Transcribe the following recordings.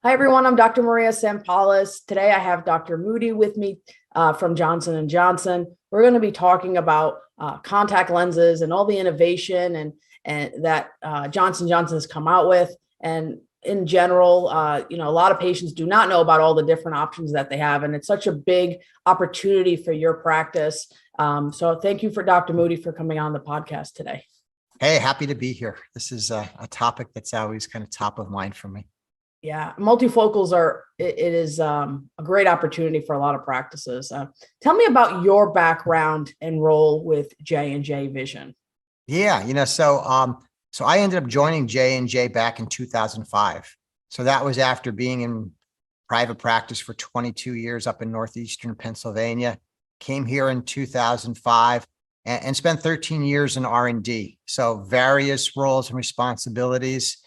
Hi, everyone. I'm Dr. Maria Sampoulos. Today, I have Dr. Moody with me from Johnson & Johnson. We're going to be talking about contact lenses and all the innovation and that Johnson & Johnson has come out with. And in general, a lot of patients do not know about all the different options that they have. And it's such a big opportunity for your practice. So thank you for Dr. Moody for coming on the podcast today. Hey, happy to be here. This is a topic that's always kind of top of mind for me. Yeah, multifocals it is a great opportunity for a lot of practices. Tell me about your background and role with J&J Vision. Yeah, so I ended up joining J&J back in 2005. So that was after being in private practice for 22 years up in northeastern Pennsylvania. Came here in 2005 and spent 13 years in R&D. So various roles and responsibilities.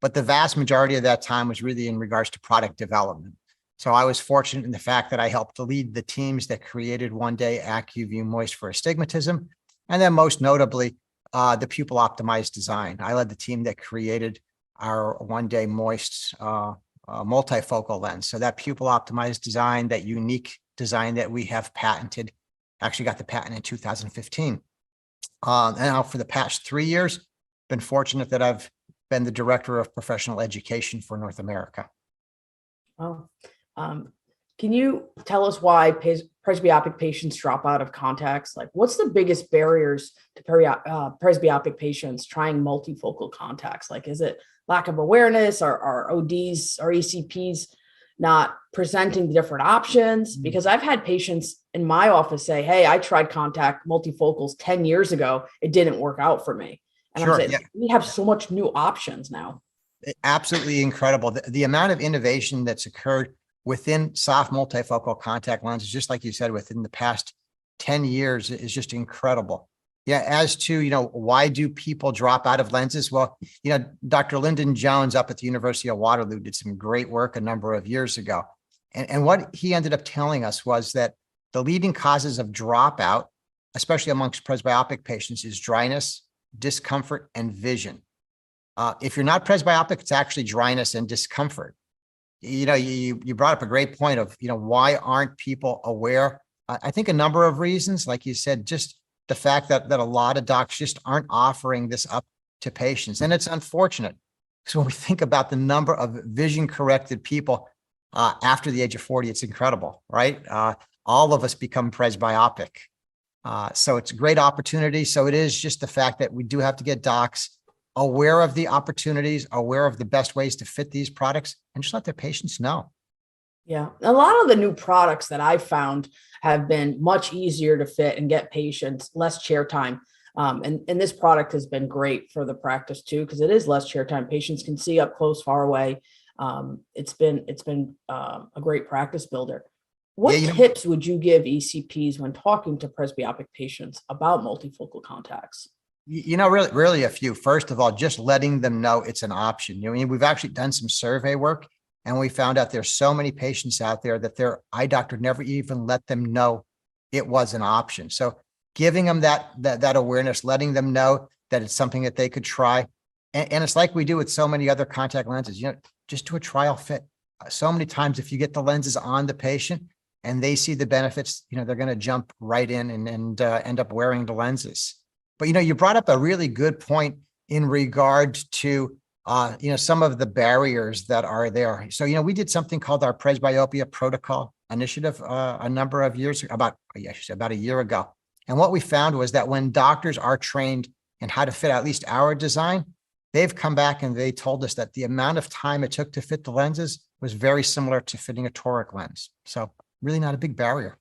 But the vast majority of that time was really in regards to product development. So I was fortunate in the fact that I helped to lead the teams that created One Day AccuView Moist for Astigmatism, and then most notably, the Pupil optimized design. I led the team that created our One Day Moist multifocal lens. So that Pupil optimized design, that unique design that we have patented, actually got the patent in 2015. And now for the past 3 years, been fortunate that I've been the director of professional education for North America. Oh, can you tell us why presbyopic patients drop out of contacts? Like, what's the biggest barriers to presbyopic patients trying multifocal contacts? Like, is it lack of awareness, or ODs or ECPs not presenting the different options? Because I've had patients in my office say, hey, I tried contact multifocals 10 years ago. It didn't work out for me. And Sure, I'm saying, we have so much new options now. Absolutely incredible. The amount of innovation that's occurred within soft multifocal contact lenses, just like you said, within the past 10 years is just incredible. Yeah. As to, why do people drop out of lenses? Well, Dr. Lyndon Jones up at the University of Waterloo did some great work a number of years ago. And what he ended up telling us was that the leading causes of dropout, especially amongst presbyopic patients, is dryness, discomfort, and vision. If you're not presbyopic, it's actually dryness and discomfort. You brought up a great point of, why aren't people aware? I think a number of reasons, like you said, just the fact that a lot of docs just aren't offering this up to patients. And it's unfortunate because when we think about the number of vision corrected people after the age of 40, it's incredible, right? All of us become presbyopic. So it's a great opportunity. So it is just the fact that we do have to get docs aware of the opportunities, aware of the best ways to fit these products, and just let their patients know. Yeah. A lot of the new products that I've found have been much easier to fit and get patients, less chair time. And this product has been great for the practice too, because it is less chair time. Patients can see up close, far away. It's been a great practice builder. What tips would you give ECPs when talking to presbyopic patients about multifocal contacts? Really a few. First of all, just letting them know it's an option. We've actually done some survey work, and we found out there's so many patients out there that their eye doctor never even let them know it was an option. So giving them that awareness, letting them know that it's something that they could try. And it's like we do with so many other contact lenses, just do a trial fit. So many times, if you get the lenses on the patient and they see the benefits, they're going to jump right in and end up wearing the lenses. But, you brought up a really good point in regard to, some of the barriers that are there. So, we did something called our Presbyopia Protocol Initiative a number of years, about a year ago. And what we found was that when doctors are trained in how to fit at least our design, they've come back and they told us that the amount of time it took to fit the lenses was very similar to fitting a toric lens. So really not a big barrier.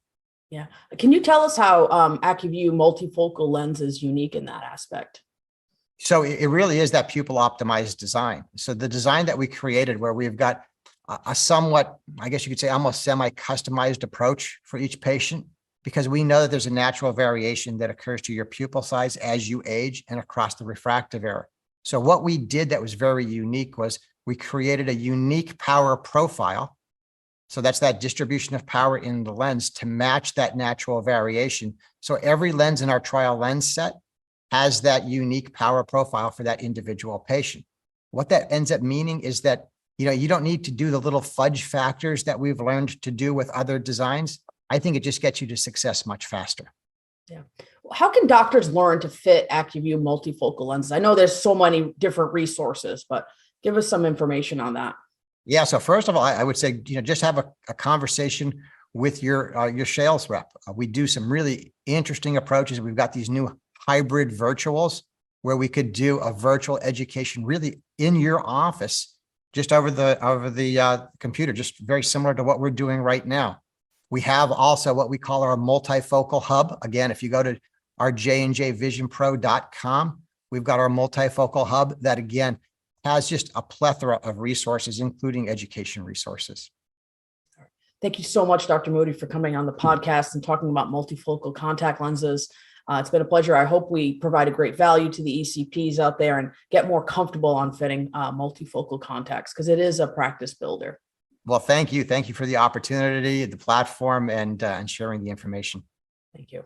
Yeah. Can you tell us how AccuView multifocal lens is unique in that aspect? So it really is that pupil optimized design. So the design that we created, where we've got a somewhat, I guess you could say, almost semi-customized approach for each patient, because we know that there's a natural variation that occurs to your pupil size as you age and across the refractive error. So what we did that was very unique was we created a unique power profile. So that's that distribution of power in the lens to match that natural variation. So every lens in our trial lens set has that unique power profile for that individual patient. What that ends up meaning is that You don't need to do the little fudge factors that we've learned to do with other designs. I think it just gets you to success much faster. Yeah. How can doctors learn to fit AccuView multifocal lenses? I know there's so many different resources, but give us some information on that. Yeah. So first of all, I would say, just have a conversation with your sales rep. We do some really interesting approaches. We've got these new hybrid virtuals where we could do a virtual education really in your office, just over the computer, just very similar to what we're doing right now. We have also what we call our multifocal hub. Again, if you go to our jnjvisionpro.com, we've got our multifocal hub that, again, has just a plethora of resources, including education resources. Thank you so much, Dr. Moody, for coming on the podcast and talking about multifocal contact lenses. It's been a pleasure. I hope we provide a great value to the ECPs out there and get more comfortable on fitting multifocal contacts, because it is a practice builder. Well, thank you. Thank you for the opportunity, the platform, and sharing the information. Thank you.